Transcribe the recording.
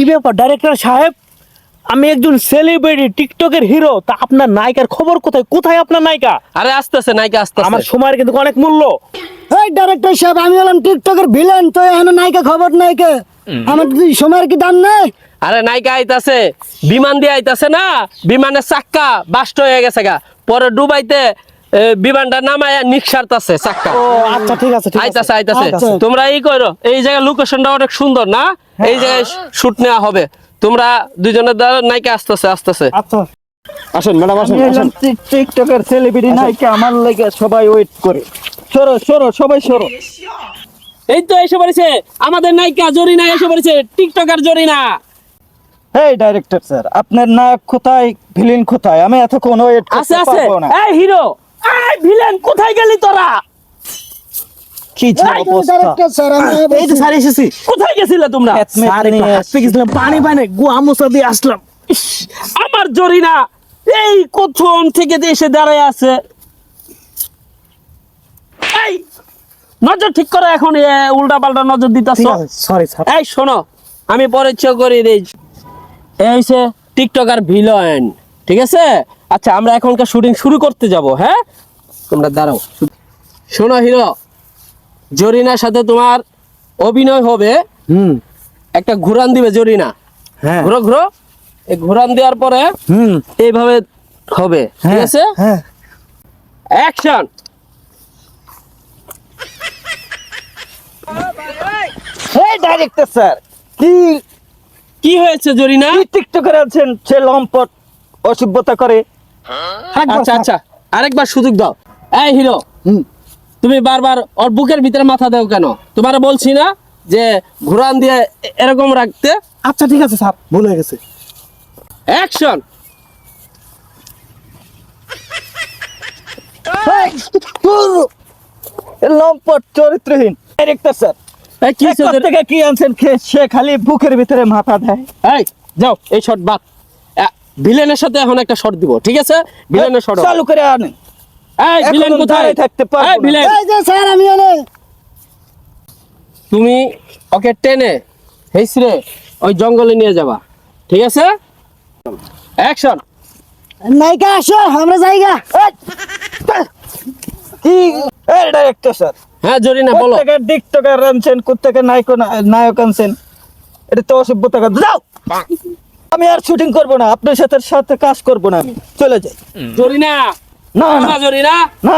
ব্যাপার ডাইরেক্টর সাহেব, আমি একজন সেলিব্রিটি টিকটকের হিরো, তা আপনার নায়িকার খবর কোথায়? কোথায় আপনার নায়িকা? আরে আসতেছে নায়িকা আসতেছে। আমার সময়ের কিন্তু অনেক মূল্য। এই ডাইরেক্টর সাহেব, আমি হলাম টিকটকের ভিলেন, তো এখন নায়িকা খবর নাই কে? আমার সময়ের কি দাম নাই? আরে নায়িকা আইতাছে, বিমান দিয়ে আইতাছে না, বিমানের চাক্কা বাস্ট হয়ে গেছে গা, পরে ডুবাইতে বিমানটা নামায় নিঃসারতাছে চাক্কা। ও আচ্ছা, ঠিক আছে, ঠিক আছে। আইতাছে আইতাছে। আচ্ছা। তোমরা এই করো, এই জায়গায় লোকেশনটা অনেক সুন্দর না, এই জায়গায় শুট নেওয়া হবে। তোমরা দুইজনের দ্বারা নায়িকা আসতেছে আসতেছে। আচ্ছা, আসেন ম্যাডাম, আসেন আসেন। টিকটকের সেলিব্রিটি নায়িকা আমার লাগে সবাই ওয়েট করে। সরো সরো, সবাই সরো। এই তো এসে পড়েছে আমাদের নায়িকা জরিনা, এসে পড়েছে টিকটকার জরিনা। এই ডাইরেক্টর স্যার, আপনার নায়ক কোথায়, ভিলেন কোথায়? আমি এতক্ষণ ওয়েট আছে করতে আছে। পারবো না। এই হিরো, এই ভিলেন, কোথায় গেলি তোরা? কি যে অবস্থা! ডাইরেক্টর স্যার, আমি এই তো স্যার এসেছি। কোথায় গেছিলে তোমরা? স্যার একটু হাসতে গেছিলাম, পানি পানি গোয়া মোছা দিয়ে আসলাম। ইস, আমার জরিনা এই কোথন থেকে এসে দাঁড়ায় আছে। এই নজর ঠিক করো, এখন উল্টা পাল্টা নজর দিতাছ। Sorry sir. এই শোনো, আমি পরিচয় করে দিই, এই হচ্ছে টিকটকার ভিলেন, ঠিক আছে? আচ্ছা, আমরা এখনকার শুটিং শুরু করতে যাব। হ্যাঁ, তোমরা দাঁড়াও। শোনো হিরো, জরিনার সাথে তোমার অভিনয় হবে। একটা ঘুরান দিবে জরিনা, হ্যাঁ, ঘুরো ঘুরো। এই ঘুরান দেওয়ার পরে এইভাবে হবে, ঠিক আছে? হ্যাঁ। অ্যাকশন। এই ডাইরেক্টর স্যার, কি কি হয়েছে জরিনা? কি টিকটকার আছেন, সে লম্পট অসভ্যতা করে। আচ্ছা আচ্ছা, আরেকবার সুযোগ দাও। এই হিরো, তুমি বারবার ওর বুকের ভিতরে মাথা দাও কেন? তোমার বলছি না যে ঘুরান দিয়ে এরকম রাখতে? আচ্ছা, ঠিক আছে স্যার, ভুল হয়ে গেছে। অ্যাকশন। লম্পট চরিত্রহীন ডাইরেক্টর স্যার। এই কি হয়েছে থেকে কি আনছেন, সে খালি বুকের ভিতরে মাথা দেয়। এই যাও, এই শট বাদ। ভিলেনের সাথে এখন একটা শট দিব, ঠিক আছে? ভিলেনের শট চালু করে আনেন। এই ভিলেন এখন কোথায়? দাঁড়ায় থাকতে পারবো এই না। ভিলেন, এই যে স্যার, আমি এনে তুমি ওকে টেনে হেসরে ওই জঙ্গলে নিয়ে যাবা, ঠিক আছে? অ্যাকশন। নায়িকা আসো, আমরা জায়গা। কি এই ডাইরেক্টর স্যার, হ্যাঁ জরিনা বলো। কোত্থেকে টিকটকার আনছেন, কোত্থেকে নায়ক আনছেন? এটা তো অসভ্যতা। যাও, আমি আর শুটিং করব না, আপনার সাথে সাথে কাজ করব না, আমি চলে যাই। জরিনা, না, না, না জরিনা, না।